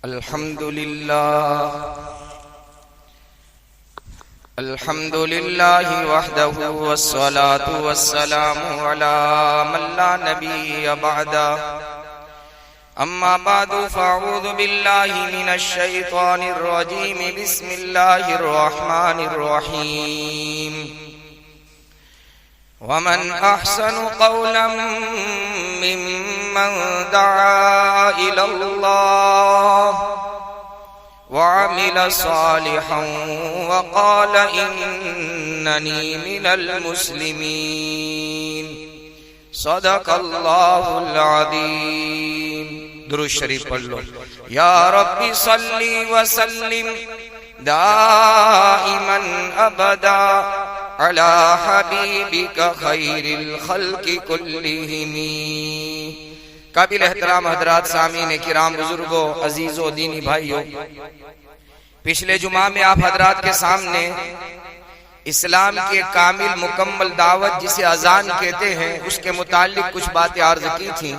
अल्हम्दुलिल्लाह वहदहु वस्सलातु वस्सलामु अला मन ला नबिय्य बअदा अम्मा बादु फ़अऊज़ु बिल्लाहि मिनश शैतानिर रजीम बिस्मिल्लाहिर रहमानिर रहीम वमन अहसनु क़ौलन मिम्मन दआ इलल्लाह वअमिल सालिहन वक़ाल इन्ननी मिनल मुस्लिमीन सदक़ल्लाहुल अज़ीम। दुरूद शरीफ पढ़ लो। या रब्बी सल्ली व सल्लिम दाइमन अबदा अला हबीबिका खैरिल खल्क़ि कुल्लिहिम। काबिल एहतराम हजरात, सामीन किराम, बुजुर्गो, अजीजो, दीनी भाइयों, पिछले जुमा में आप हजरात के सामने इस्लाम के कामिल मुकम्मल दावत जिसे अजान कहते हैं उसके मुतालिक कुछ बातें अर्ज की थी।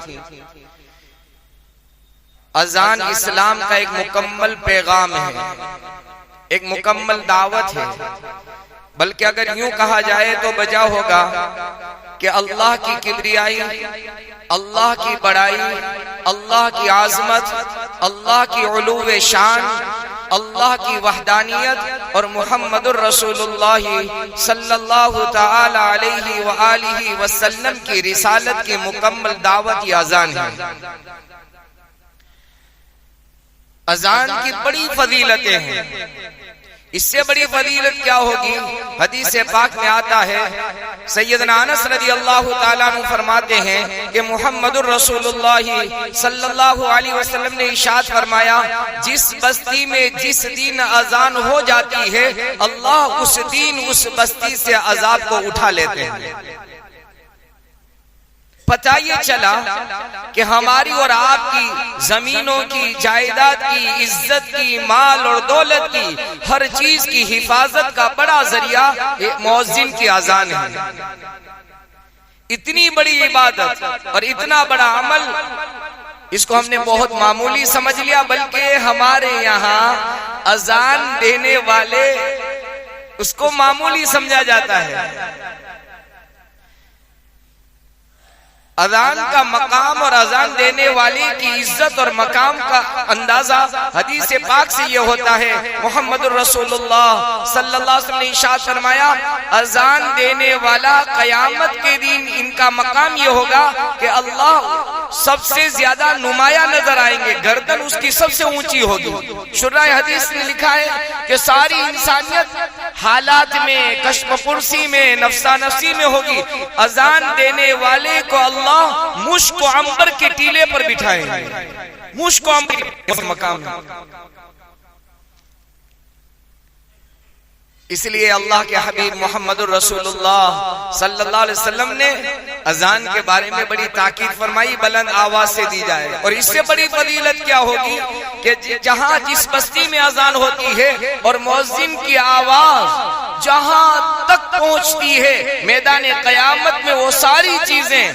अजान इस्लाम का एक मुकम्मल पैगाम है, एक मुकम्मल दावत है। बल्कि अगर यूं कहा जाए तो बजा होगा कि अल्लाह की किब्रियाई, अल्लाह की बड़ाई, अल्लाह की आजमत, अल्लाह की उलूव शान, अल्लाह की वहदानियत और मुहम्मदुर रसूलुल्लाह सल्लल्लाहु तआला अलैहि व आलिहि वसल्लम की रिसालत की मुकम्मल दावत ये अजान है। अजान की बड़ी फजीलतें हैं। इससे बड़ी फजीलत क्या होगी? हदीस पाक में आता है, सैयदना अनस रज़ियल्लाहु ताला अन्हु फरमाते हैं कि मुहम्मदुर रसूलुल्लाह सल्लल्लाहु अलैहि वसल्लम ने इरशाद फरमाया, जिस बस्ती में जिस दिन अजान हो जाती है अल्लाह उस दिन उस बस्ती से अजाब को उठा लेते हैं। पता ये चला कि हमारी और आपकी जमीनों की, जायदाद की, इज्जत की, माल और दौलत की, हर चीज की हिफाजत का बड़ा जरिया मुअज्जिन की अजान है। इतनी बड़ी इबादत और इतना बड़ा अमल, इसको हमने बहुत मामूली समझ लिया। बल्कि हमारे यहाँ अजान देने वाले उसको मामूली समझा जाता है। अजान का मकाम और अजान देने वाले की इज्जत और मकाम का अंदाजा हदीस पाक से ये होता है। मुहम्मदुर रसूलुल्लाह सल्लल्लाहु अलैहि वसल्लम ने इरशाद फरमाया, अजान देने वाला कयामत के दिन इनका मकाम ये होगा कि अल्लाह सबसे ज्यादा नुमाया नजर आएंगे, गर्दन उसकी सबसे ऊंची होगी। शुराह हदीस ने लिखा है कि सारी इंसानियत हालात में, कश्फ पुरसी में, नफ्सा नफ्सी में होगी। अजान देने वाले को अल्लाह मुश्क अंबर के टीले पर बिठाएंगे, मुश्क अंबर के मकाम। इसलिए अल्लाह के हबीब मुहम्मदुर रसूलुल्लाह सल्लल्लाहु अलैहि वसल्लम ने अजान के बारे में बड़ी ताकीद फरमाई, बुलंद आवाज से दी जाए। और इससे बड़ी फजीलत क्या होगी कि जहां जिस बस्ती में अजान होती है और मुअज्जिन की आवाज जहां तक पहुंचती है, मैदान क़यामत में वो सारी चीजें,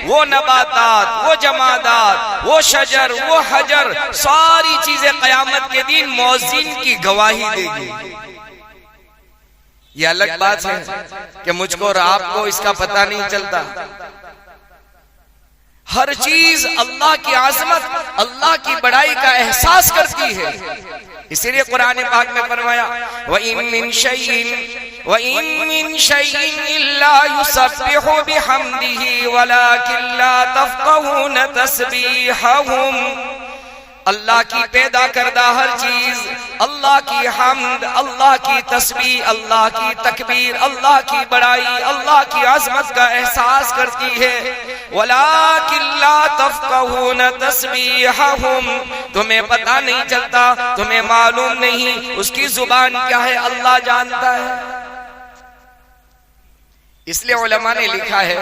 वो नबातात, वो जमादात, वो शजर, वो हजर, सारी चीजें क़यामत के दिन मुअज्जिन की गवाही देगी। ये अलग बात है कि मुझको और आपको इसका पता नहीं चलता। हर चीज अल्लाह की आज़मत, अल्लाह की बड़ाई का एहसास करती है। इसीलिए कुरान पाक में फरमाया, व इन मिन शैइन इल्ला युसब्बिहु बिहम्दिही वलाकिन ला तफ़क़हून तस्बीहहुम। अल्लाह की पैदा करदा हर चीज अल्लाह की हम्द, अल्लाह की तस्बीह, अल्लाह की तकबीर, अल्लाह की बड़ाई, अल्लाह की आज़मत का एहसास करती है। वलाकिन ला तफ़क़हून तस्बीहहुम, तुम्हें पता नहीं चलता, तुम्हें मालूम नहीं उसकी जुबान क्या है, अल्लाह जानता है। इसलिए उलमा ने लिखा है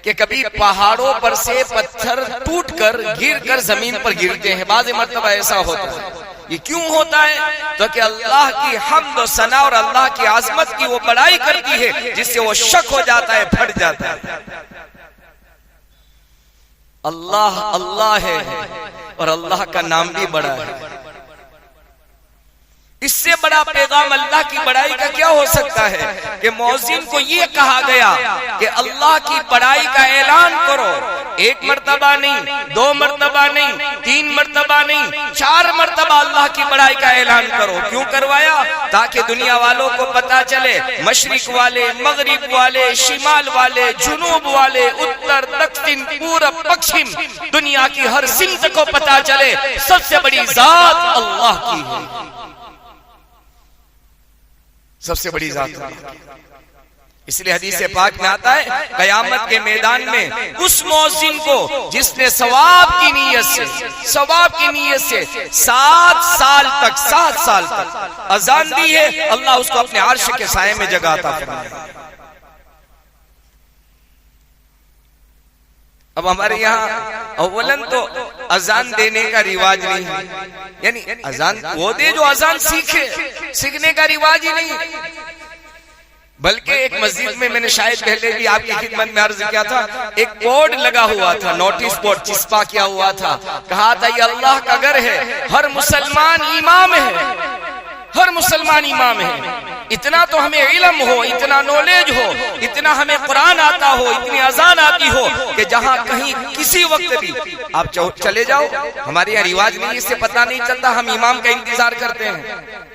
कि कभी पहाड़ों पर से पत्थर टूटकर गिरकर जमीन पर गिरते हैं, बाज़ मर्तबा ऐसा होता है। ये क्यों होता है? तो कि अल्लाह की हम्द और सना और अल्लाह की आज़मत की वो बड़ाई करती है, जिससे वो शक हो जाता है, फट जाता है। अल्लाह अल्लाह है, और अल्लाह का नाम भी बड़ा है। इससे बड़ा पैगाम अल्लाह की बड़ाई का क्या हो सकता है कि मौज़िन को ये कहा गया कि अल्लाह की बड़ाई का ऐलान करो। एक मर्तबा नहीं, 2 मर्तबा नहीं, 3 मर्तबा नहीं, 4 मर्तबा अल्लाह की बड़ाई का ऐलान करो। क्यों करवाया? ताकि दुनिया वालों को पता चले, मशरिक वाले, मगरिब वाले, शिमाल वाले, जुनूब वाले, उत्तर दक्षिण पूरब पश्चिम, दुनिया की हर सिमत को पता चले सबसे बड़ी जात अल्लाह की है, सबसे बड़ी जात। इसलिए हदीस पाक में आता है कयामत के मैदान में उस मौज़िन को जिसने सवाब की नीयत से 7 साल तक अजान दी है, अल्लाह उसको अपने अर्श के साये में जगह अता फरमाए। अब हमारे यहाँ अव्वलन तो अजान देने का रिवाज नहीं है, यानी अजान वो दे जो अजान सीखने का रिवाज ही नहीं। बल्कि एक मस्जिद में मैंने शायद पहले भी आपकी खिदमत में अर्ज किया था, एक बोर्ड लगा हुआ था, नोटिस बोर्ड चिस्पा किया हुआ था, कहा था ये अल्लाह का घर है, हर मुसलमान इमाम है, हर मुसलमान इमाम है। इतना तो हमें इल्म हो, इतना नॉलेज हो, इतना हमें कुरान आता हो, इतनी अजान आती हो कि जहां कहीं किसी वक्त भी आप चले जाओ। हमारे यहाँ रिवाज नहीं, इससे पता नहीं चलता, हम इमाम का इंतजार करते हैं।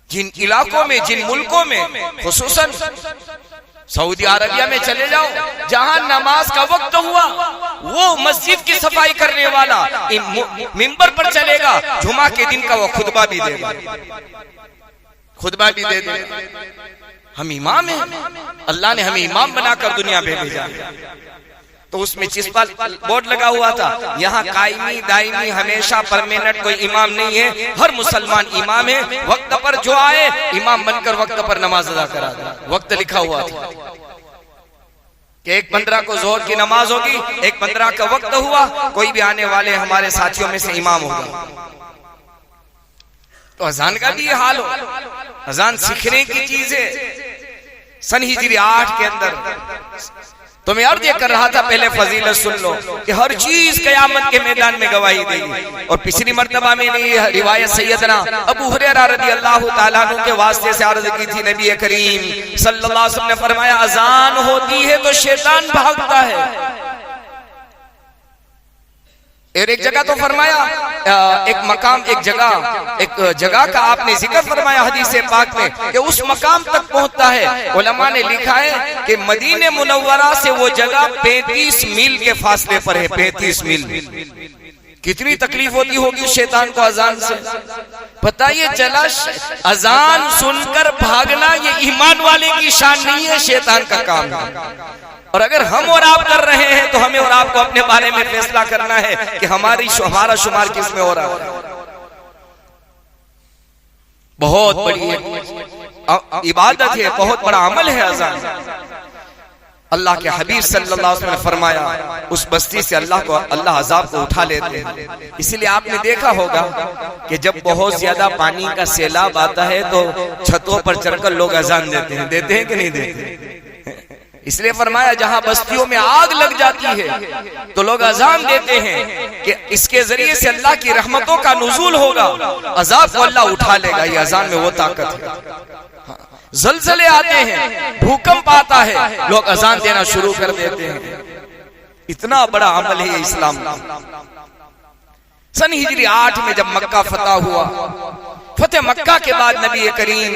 जिन इलाकों में, जिन मुल्कों में, खुसूसन सऊदी अरबिया में चले जाओ, जहां नमाज का वक्त हुआ वो मस्जिद की सफाई करने वाला मिंबर पर चलेगा, जुमा के दिन का वो खुतबा भी देगा, खुतबा भी दे दे। हम इमाम हैं, अल्लाह ने हमें इमाम बनाकर दुनिया में भेजा। तो उसमें चिस्पा बोर्ड लगा हुआ था, यहाँ कायमी दायमी हमेशा परमानेंट कोई इमाम नहीं है, हर मुसलमान इमाम है। वक्त पर जो आए इमाम बनकर वक्त पर नमाज अदा करा दे। वक्त लिखा हुआ था कि 1:15 को जोहर की नमाज होगी, 1:15 का वक्त हुआ, कोई भी आने वाले हमारे साथियों में से इमाम होगा। तो अजान का भी ये हाल हो, अजान सीखने की चीज है। सन हिजरी 8 के अंदर तो मैं अर्ज कर रहा था, पहले फजीलत सुन लो कि हर चीज कयामत के मैदान में गवाही देगी। और पिछली मर्तबा में रिवायत सैयदना अबू हुरैरा रज़ी अल्लाह ताला अन्हु के वास्ते से अर्ज की थी, नबी करीम सल्लल्लाहु अलैहि वसल्लम ने फरमाया अजान होती है तो शैतान भागता है। और एक जगह तो फरमाया एक मकाम, एक जगह का आपने जिक्र फरमाया हदीस पाक में कि उस मकाम तक पहुंचता है। उलमा ने लिखा है कि मदीने मुनव्वरा से वो जगह 35 मील के फासले पर है। 35 मील कितनी तकलीफ होती होगी शैतान को अजान से। पता ये चला अजान सुनकर भागना ये ईमान वाले की शान नहीं है, शैतान का काम है। और अगर हम और आप कर रहे हैं तो हमें और आपको अपने बारे में फैसला करना है कि हमारा शुमार किस में हो रहा है। बहुत बड़ी इबादत है, बहुत बड़ा अमल है अज़ान। अल्लाह के हबीब सल्लल्लाहु अलैहि वसल्लम ने फरमाया उस बस्ती से अल्लाह अजाब को उठा लेते हैं। इसीलिए आपने देखा होगा कि जब बहुत ज्यादा पानी का सैलाब आता है तो छतों पर चढ़कर लोग अजान देते हैं कि नहीं देते? इसलिए फरमाया जहां बस्तियों में आग लग जाती है तो लोग अजान देते हैं कि इसके जरिए से अल्लाह की रहमतों का नुज़ूल होगा, अजाब को अल्लाह उठा लेगा। ये अजान में वो ताकत है। ज़लज़ले आते हैं, भूकंप आता है, लोग अजान देना शुरू कर देते हैं। इतना बड़ा अमल है इस्लाम का। सन हिजरी 8 में जब मक्का फतह हुआ, फतेह मक्का के बाद नबी करीम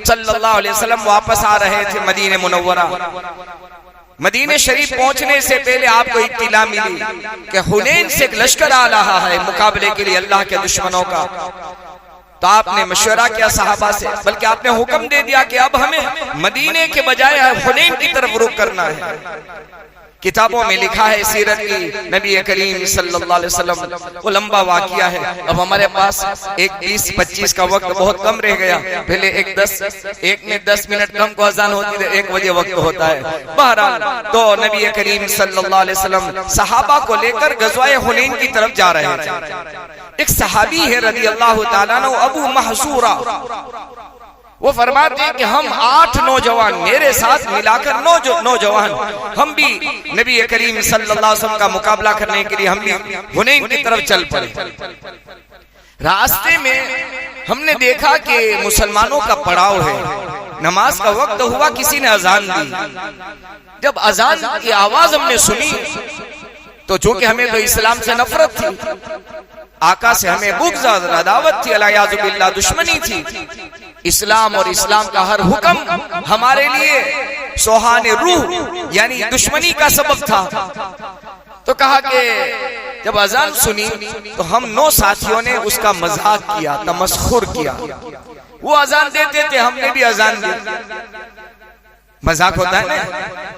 सल्लल्लाहु अलैहि वसल्लम वापस आ रहे थे मदीने मुनव्वरा। मदीने शरीफ पहुंचने से पहले आपको इत्तिला मिली कि हुनैन से एक लश्कर आ रहा है मुकाबले के लिए अल्लाह के दुश्मनों का। तो आपने मशवरा किया सहाबा से, बल्कि आपने हुक्म दे दिया कि अब हमें मदीने के बजाय हुनैन की तरफ रुख करना है। किताबों में लिखा है सीरत की, नबी करीम सल्लल्लाहु अलैहि वसल्लम वो लंबा वाकिया है। अब हमारे पास एक 20-25 का वक्त बहुत कम रह गया। पहले एक में 10 मिनट कम को अजान होती थी, 1 बजे वक्त होता है। बहरहाल तो नबी करीम सल्लल्लाहु अलैहि वसल्लम सहाबा को लेकर गज़वाए हुनैन की तरफ जा रहे थे। एक सहाबी है रज़ी अल्लाह ताला अन्हु, अबू महसूरा, वो फरमाते हैं कि हम 8 नौजवान, मेरे साथ मिलाकर 9 नौजवान, हम भी नबी करीम सल्लल्लाहु अलैहि वसल्लम का मुकाबला करने के लिए हम भी हुनैन की तरफ चल पड़े। रास्ते में हमने देखा कि मुसलमानों का पड़ाव है, नमाज का वक्त हुआ, किसी ने अजान दी। जब अजान की आवाज हमने सुनी तो चूंकि हमें तो इस्लाम से नफरत थी, आका से हमें बुग़्ज़ और अदावत थी, अलियाज़ु बिल्लाह दुश्मनी थी, इस्लाम और इस्लाम का हर हुक्म हमारे लिए सोहाने रूह यानी दुश्मनी का सबब था। तो कहा कि जब अजान सुनी तो हम 9 साथियों ने उसका मजाक किया, तमस्खुर किया। वो अजान देते थे, हमने भी अजान दी। मजाक होता है ना,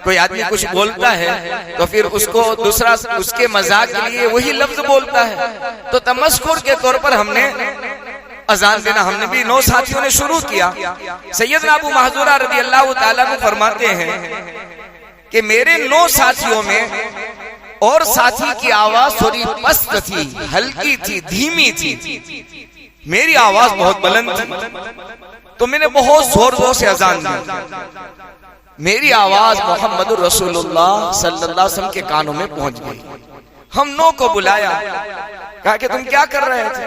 कोई आदमी कुछ बोलता है तो फिर उसको दूसरा उसके मजाक के लिए वही लफ्ज बोलता है, तो तमस्खुर के तौर पर हमने अजान देना हमने भी 9 साथियों ने शुरू किया। सैयदना अबू महज़ूरा रज़ी अल्लाह ताला अन्हु फरमाते हैं कि मेरे 9 साथियों में और साथी की आवाज थोड़ी पस्त थी, हल्की थी, धीमी थी, मेरी आवाज बहुत बुलंद थी। तो मैंने बहुत जोर जोर से अजान दी। मेरी आवाज मोहम्मदुर रसूलुल्लाह सल्लल्लाहु अलैहि वसल्लम के कानों में पहुंच गई। हम 9 को बुलाया, कहा कि तुम क्या कर रहे थे?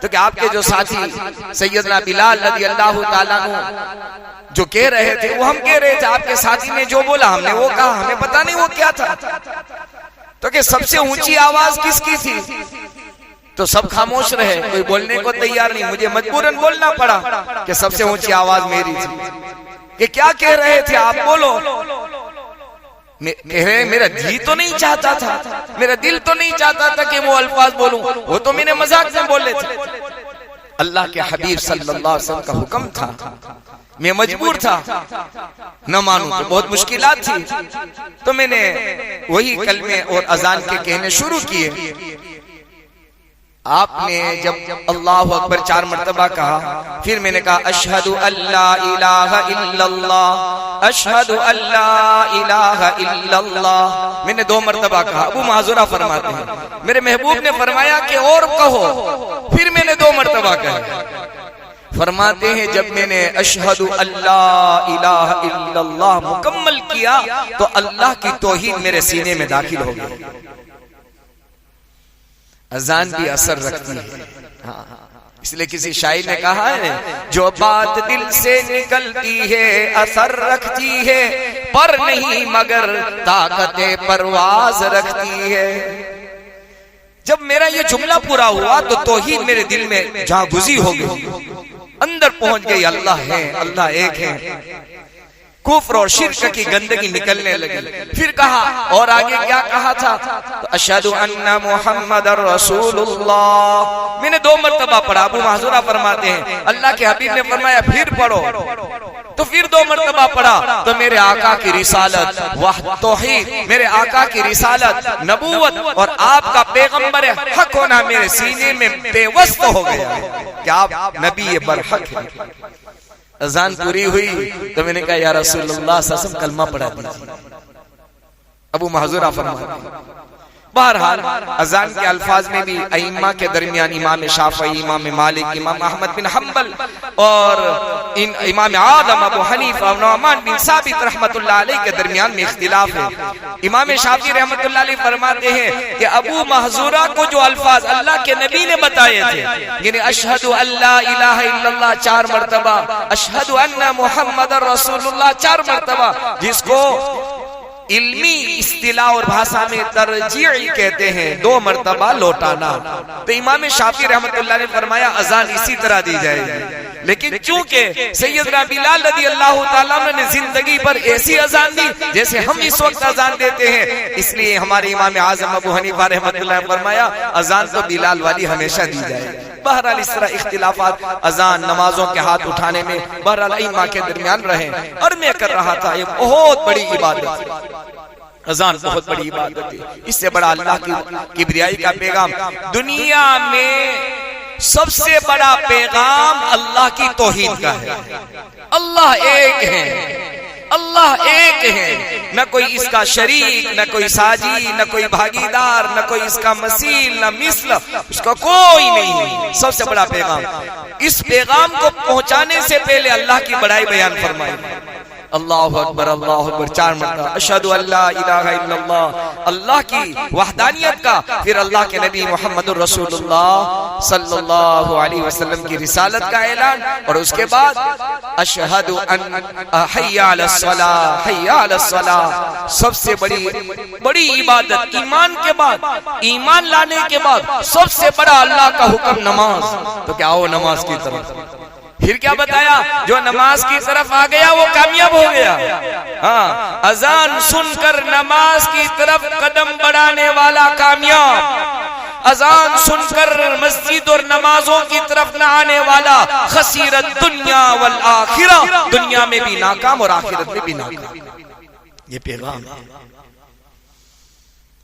तो क्या आपके जो साथी सैयदना बिलाल रज़ी अल्लाह ताला अन्हु जो कह रहे थे वो हम कह रहे थे, आपके साथी ने जो बोला हमने वो कहा, हमें पता नहीं वो क्या था। तो कि सबसे ऊंची आवाज किसकी थी? तो सब खामोश रहे, कोई बोलने को तैयार नहीं। मुझे मजबूरन बोलना पड़ा कि सबसे ऊंची आवाज मेरी थी। कि क्या कह रहे थे आप, बोलो। कह रहे मेरा जी तो नहीं चाहता था, मेरा दिल तो नहीं चाहता था कि वो अल्फाज बोलूं, वो तो मैंने मजाक में बोले थे। अल्लाह के हबीब सल्लल्लाहु अलैहि वसल्लम का हुक्म था, मैं मजबूर था, न मानूं तो बहुत मुश्किलात थी। तो मैंने वही कलमे और अजान के कहने शुरू किए। आपने जब अल्लाहु अकबर 4 मर्तबा कहा, फिर मैंने कहा अशहदु अल्ला इलाहा इल्लल्लाह, अशहदु अल्ला इलाहा इल्लल्लाह। मैंने 2 मर्तबा कहा। अबू महज़ूरा फरमाते हैं मेरे महबूब ने फरमाया कि और कहो। फिर मैंने 2 मर्तबा कहा। फरमाते हैं जब मैंने अशहदु अल्ला इलाहा इल्लल्लाह मुकम्मल किया तो अल्लाह की तौहीद मेरे सीने में दाखिल हो गई। अजान भी असर रखती है। हाँ, इसलिए किसी शायर ने कहा है, जो बात दिल से निकलती है असर रखती है, पर नहीं मगर ताकते परवाज रखती है। जब मेरा ये जुमला पूरा हुआ तो तौहीद मेरे दिल में जहां गुजी हो गई, अंदर पहुंच गई, अल्लाह है, अल्लाह एक है। कुफ्र और शिर्क की गंदगी निकलने लगी। फिर कहा, और आगे क्या कहा था? तो अशहदु अन्ना मुहम्मदर रसूलुल्लाह। मैंने 2 मर्तबा पढ़ा। अबू महज़ूरा फरमाते हैं अल्लाह के हबीब ने फरमाया फिर पढ़ो। तो फिर 2 मर्तबा पढ़ा तो मेरे आका की रिसालत वह तौहीद, मेरे आका की रिसालत, नबूवत और आपका पैगंबर हक होना मेरे सीने में बेवस्त हो गया कि आप नबी बरहक हैं। अजान पूरी हुई तो मैंने कहा या रसूलुल्लाह सल्लल्लाहु अलैहि वसल्लम कलमा पढ़ा दीजिए। अबू महज़ूरा फरमाते। बहरहाल अजान के अल्फाज में भी अइम्मा के दरमियान इमाम शाफई, इमाम मालिक, इमाम अहमद बिन हम्बल और इमाम आदम अबू हनीफा और नुअमान बिन साबित रहमतुल्लाह अलैह के दरमियान में इख्तिलाफ है। इमाम शाफी रहमतुल्लाह अलैह फरमाते हैं कि अबू महज़ूरा को जो अल्फाज अल्लाह के नबी ने बताए थे, यानी अशहदु अल्ला इलाहा इल्लल्लाह 4 मर्तबा, अशहदु अन्ना मुहम्मदर रसूलुल्लाह 4 मर्तबा, जिसको इल्मी इस्तिलाह और भाषा में तरजीई कहते हैं, 2 मर्तबा लौटाना। तो इमाम शाफी रहमतुल्लाह ने फरमाया अजान इसी तरह दी जाएगी। लेकिन चूंकि सैयदना बिलाल रज़ी अल्लाह ताला अन्हु ने जिंदगी पर ऐसी अजान दी जैसे हम इस वक्त अजान देते हैं, इसलिए हमारे इमाम आजम अबू हनीफा रहमतुल्लाह ने फरमाया अजान तो बिलाल वाली हमेशा दी जाएगी। बहरहाल इस तरह इख्तिलाफात अजान, नमाजों के हाथ उठाने में बहरहाल अइम्मा के दरमियान रहे। और मैं कर रहा था ये बहुत बड़ी इबादत, अजान बहुत बड़ी इबादत है। इससे बड़ा अल्लाह की किबरियाई का पैगाम दुनिया में सबसे बड़ा पैगाम अल्लाह की तौहीद का है। अल्लाह एक है, अल्लाह एक है, न कोई इसका शरीक, न कोई साजी, न कोई भागीदार, न कोई इसका मसील, न मिसल, उसका कोई नहीं। सबसे बड़ा पैगाम। इस पैगाम को पहुंचाने से पहले अल्लाह की बड़ाई बयान फरमाई। अल्लाहु अकबर, अल्लाहु अकबर 4 मरतबा, अशहदु अल्ला इलाहा इल्लल्लाह, अल्लाह की वहदानियत का, फिर अल्लाह के नबी मोहम्मदुर रसूलुल्लाह सल्लल्लाहु अलैहि वसल्लम की रिसालत का ऐलान, और उसके बाद अशहदु अन हय्या अलस सलाह, हय्या अलस सलाह। सबसे बड़ी इबादत ईमान के बाद, ईमान लाने के बाद सबसे बड़ा अल्लाह का हुक्म नमाज। तो क्या आओ नमाज की तरफ। फिर क्या बताया, जो नमाज की तरफ आ गया वो कामयाब हो गया। हाँ, अजान सुनकर नमाज की तरफ कदम बढ़ाने वाला कामयाब, अजान सुनकर मस्जिद और नमाजों की तरफ न आने वाला खसीरत दुनिया वल आखिरा, दुनिया में भी नाकाम और आखिरत में भी नाकाम। ये पैगाम है,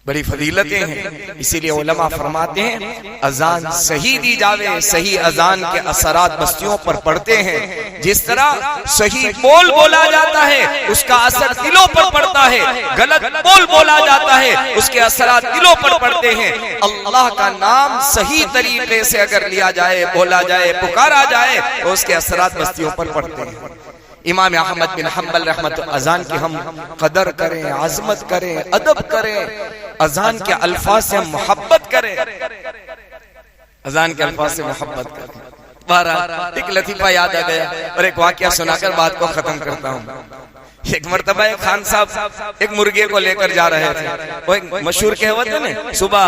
बड़ी फजीलतें हैं। इसीलिए उलमा फरमाते हैं अजान सही दी जावे, सही अजान के असरात बस्तियों पर पड़ते हैं। जिस तरह सही बोल बोला जाता है उसका असर दिलों पर पड़ता है, गलत बोल बोला जाता है उसके असरात दिलों पर पड़ते हैं। अल्लाह का नाम सही तरीके से अगर लिया जाए, बोला जाए, पुकारा जाए तो उसके असरात बस्तियों पर पड़ते हैं। इमाम अहमद बिन हम्बल रहमत, अजान की हम कदर करें, आजमत करें, अदब करें, अजान के अल्फाज से हम मोहब्बत करें, अजान के अल्फाज से मोहब्बत करें। बहरहाल एक लतीफा याद आ गया और एक वाकया सुनाकर बात को खत्म करता हूँ। एक मर्तबा एक खान साहब एक मुर्गे को लेकर जा रहे थे। वो एक मशहूर कहावत है ना, सुबह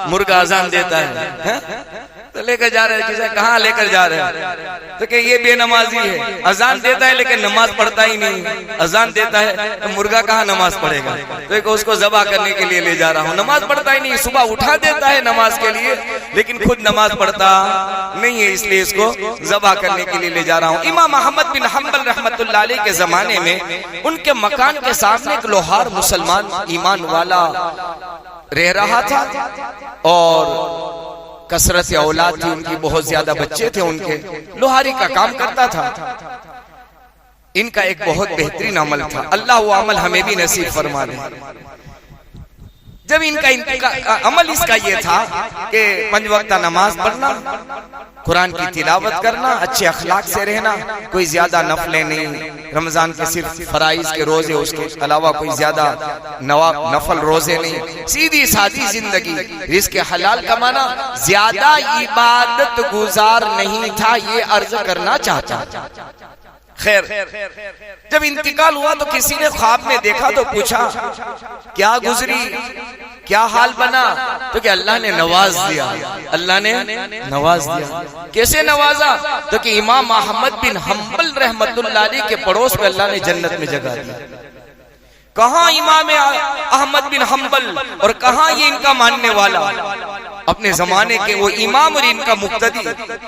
मुर्गा अजान देता है, तो लेकर जा रहे हैं। कहाँ लेकर जा रहे हैं? तो कि ये बेनमाजी है, अजान देता है लेकिन नमाज पढ़ता ही नहीं। अजान देता है तो मुर्गा कहाँ नमाज पढ़ेगा? तो उसको ज़बह करने के लिए ले जा रहा हूँ। नमाज पढ़ता ही नहीं, सुबह उठा देता है नमाज के लिए लेकिन खुद नमाज पढ़ता नहीं है, इसलिए इसको ज़बह करने के लिए ले जा रहा हूँ। इमाम अहमद बिन हम्बल रहमतुल्लाह अलैह के जमाने में उनके मकान के सामने एक लोहार मुसलमान ईमान वाला रह रहा था और कसरत औलाद थी उनकी, बहुत ज्यादा बच्चे थे उनके, लोहारी का काम करता था। इनका एक बहुत बेहतरीन अमल था, अल्लाह वो अमल हमें भी नसीब फरमा दे। जब इनका अमल इसका ये था कि 5 वक्त नमाज पढ़ना, कुरान की तिलावत करना, अच्छे अखलाक से रहना, कोई ज्यादा नफले नहीं, रमजान के सिर्फ फराइज के रोजे, उसके अलावा कोई ज्यादा नफल रोजे नहीं, सीधी सादी जिंदगी, रिज़्क़ हलाल कमाना, ज्यादा इबादत गुजार नहीं था, ये अर्ज करना चाहता। खैर, जब इंतकाल हुआ तो किसी ने ख्वाब में देखा तो पूछा क्या गुजरी, क्या हाल बना? तो क्या अल्लाह ने नवाज दिया, अल्लाह ने नवाज दिया। कैसे नवाजा? तो कि इमाम अहमद बिन हम्बल रहमतुल्लाह अलैह के पड़ोस में अल्लाह ने जन्नत में जगह दिया। कहाँ इमाम अहमद बिन हम्बल और कहाँ ये इनका मानने वाला, अपने जमाने के वो इमाम और इनका मुक्तदी,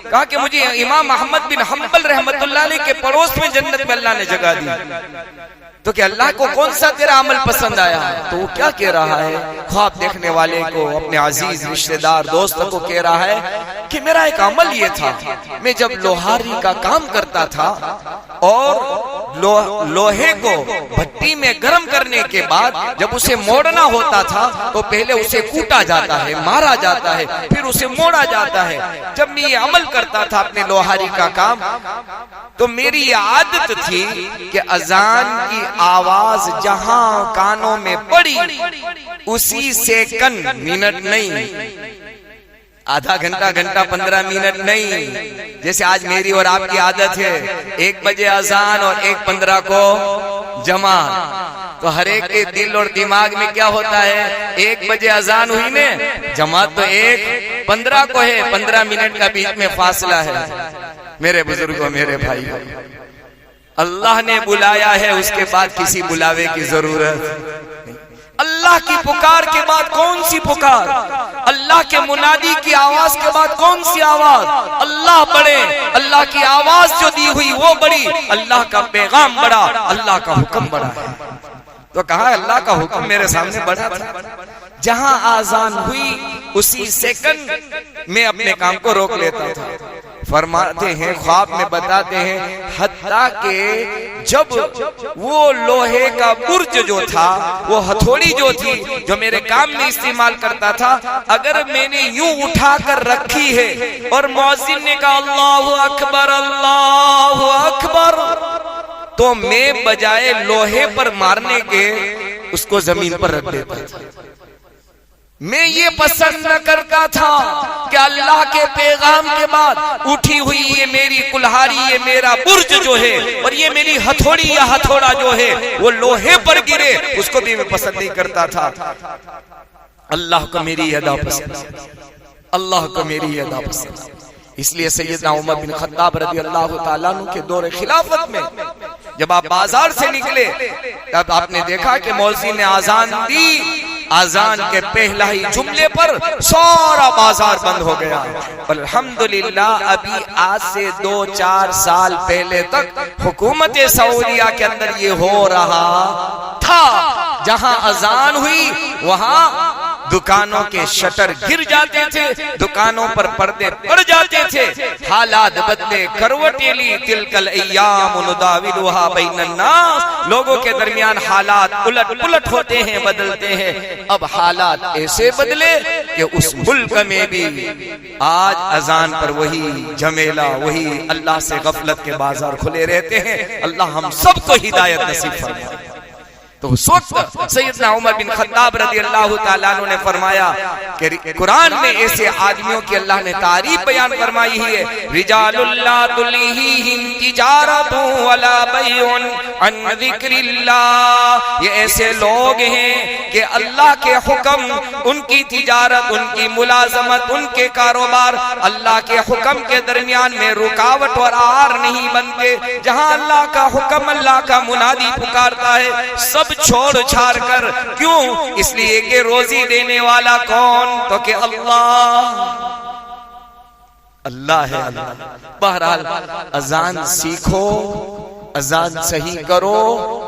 कहा कि मुझे इमाम अहमद बिन हम्बल रहमतुल्लाह अलैह के पड़ोस में जन्नत में अल्लाह ने जगह दी। तो क्या अल्लाह को कौन सा तेरा अमल पसंद आया? तो वो क्या कह रहा है? ख्वाब देखने वाले को, अपने अजीज रिश्तेदार दोस्त को कह रहा है कि मेरा एक अमल ये था, मैं जब लोहारी का काम करता था और लोहे को भट्टी में गर्म करने के बाद जब उसे मोड़ना होता था तो पहले उसे कूटा जाता है, मारा जाता है, फिर उसे मोड़ा जाता है। जब मैं ये अमल करता था अपने लोहारी का काम, तो मेरी ये आदत थी कि अजान की आवाज जहां कानों में पड़ी उसी सेकंड, मिनट नहीं, आधा घंटा, घंटा 15 मिनट नहीं, जैसे आज मेरी और आपकी आदत है 1 बजे अजान और 1:15 को जमा, तो हर एक के दिल और दिमाग में क्या होता है? 1 बजे अजान हुई ने, जमात तो 1:15 को है, 15 मिनट का बीच में फासला है। मेरे बुजुर्गों, मेरे भाई, अल्लाह ने बुलाया है, उसके बाद किसी बुलावे की जरूरत। अल्लाह की पुकार के बाद कौन सी पुकार? अल्लाह के मुनादी की आवाज के बाद कौन सी आवाज? अल्लाह बड़े, अल्लाह की आवाज जो दी हुई वो बड़ी, अल्लाह का पैगाम बड़ा, अल्लाह का हुक्म बड़ा है। तो कहा अल्लाह का हुक्म मेरे सामने बड़ा था, जहां आजान हुई उसी सेकंड में अपने काम को रोक लेता था। फरमाते हैं, ख्वाब में बताते हैं, हत्ता के जब वो लोहे का बुर्ज जो था, वो हथौड़ी जो थी, जो मेरे काम में इस्तेमाल करता था, अगर मैंने यूं उठाकर रखी है और मौज़िन ने कहा अल्लाहु अकबर अल्लाहु अकबर, तो मैं बजाय लोहे पर मारने के उसको जमीन पर रख देता था। मैं ये पसंद न करता था कि अल्लाह के पैगाम के बाद उठी हुई ये मेरी कुल्हाड़ी, ये मेरा बुर्ज जो है और ये मेरी हथौड़ी या हथौड़ा जो है वो लोहे पर गिरे, उसको भी मैं पसंद नहीं करता था। अल्लाह को मेरी अदा पसंद, अल्लाह को मेरी अदा पसंद। इसलिए सैयदना उमर बिन खत्ताब रज़ी अल्लाह ताला अन्हु के दौरे खिलाफत में जब आप बाजार से निकले तब आपने देखा कि मौज़िन ने आजान दी, आजान के पहला ही जुमले पर सारा बाजार बंद हो गया। अल्हम्दुलिल्लाह अभी आज से 2-4 साल पहले तक हुकूमत सऊदिया के अंदर ये हो रहा था, जहां अजान हुई वहां दुकानों के शटर गिर जाते थे, दुकानों पर पर्दे पड़ जाते थे, हालात बदले, करवटें ली, तिलकल अय्याम नुदाविलुहा बैनन नास, लोगों के दरमियान हालात उलट पुलट होते हैं, बदलते हैं। अब हालात ऐसे बदले कि उस मुल्क में भी आज अजान पर वही झमेला, वही अल्लाह से गफलत के बाजार खुले रहते हैं। अल्लाह हम सबको हिदायत नसीब फरमाए। तो उस वक्त सैयदना उमर बिन खत्ताब रज़ी अल्लाह ताला अन्हु ने फरमाया कि कुरान में ऐसे आदमियों की अल्लाह ने तारीफ बयान फरमाई है, रिजालुल ला तुल्हीहिम तिजारतु वला बैउन अन ज़िक्रिल्लाह, ये ऐसे लोग हैं कि अल्लाह के हुक्म, उनकी तिजारत, उनकी मुलाजमत, उनके कारोबार अल्लाह के हुक्म के दरमियान में रुकावट और आर नहीं बनते। जहां अल्लाह का हुक्म, अल्लाह का मुनादी पुकारता है, सब छोड़ छाड़ कर, क्यों? इसलिए कि रोजी देने वाला कौन? तो कि अल्लाह, अल्लाह है अल्लाह। बहरहाल अजान सीखो, अजान सही करो,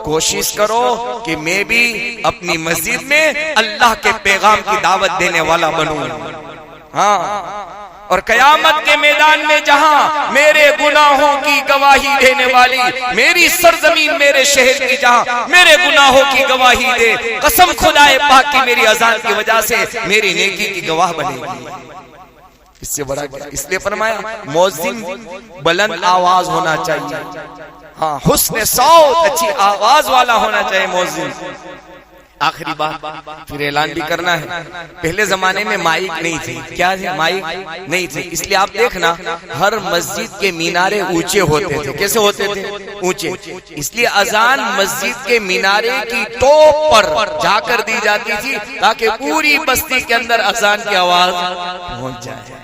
कोशिश करो कि मैं भी अपनी मस्जिद में अल्लाह के पैगाम की दावत देने वाला बनूं। हाँ, और कयामत के मैदान में जहां मेरे गुनाहों की गवाही देने वाली मेरी सरजमीन, मेरे शहर की जहां मेरे गुनाहों की गवाही दे, कसम खुदाए पाक की मेरी अजान की वजह से मेरी नेकी की गवाह बनेगी। इससे बड़ा क्या? इसलिए फरमाया मौज़िन बुलंद आवाज होना चाहिए, हाँ, हुस्न सौत, अच्छी आवाज वाला होना चाहिए मौज़िन। आखिरी बात फिर ऐलान भी करना है, पहले जमाने में माइक नहीं थी। क्या है? माइक नहीं थी। इसलिए आप देखना हर मस्जिद के मीनारे ऊंचे होते थे। कैसे होते थे? ऊंचे। इसलिए अजान मस्जिद के मीनारे की टॉप पर जाकर दी जाती थी ताकि पूरी बस्ती के अंदर अजान की आवाज पहुंच जाए।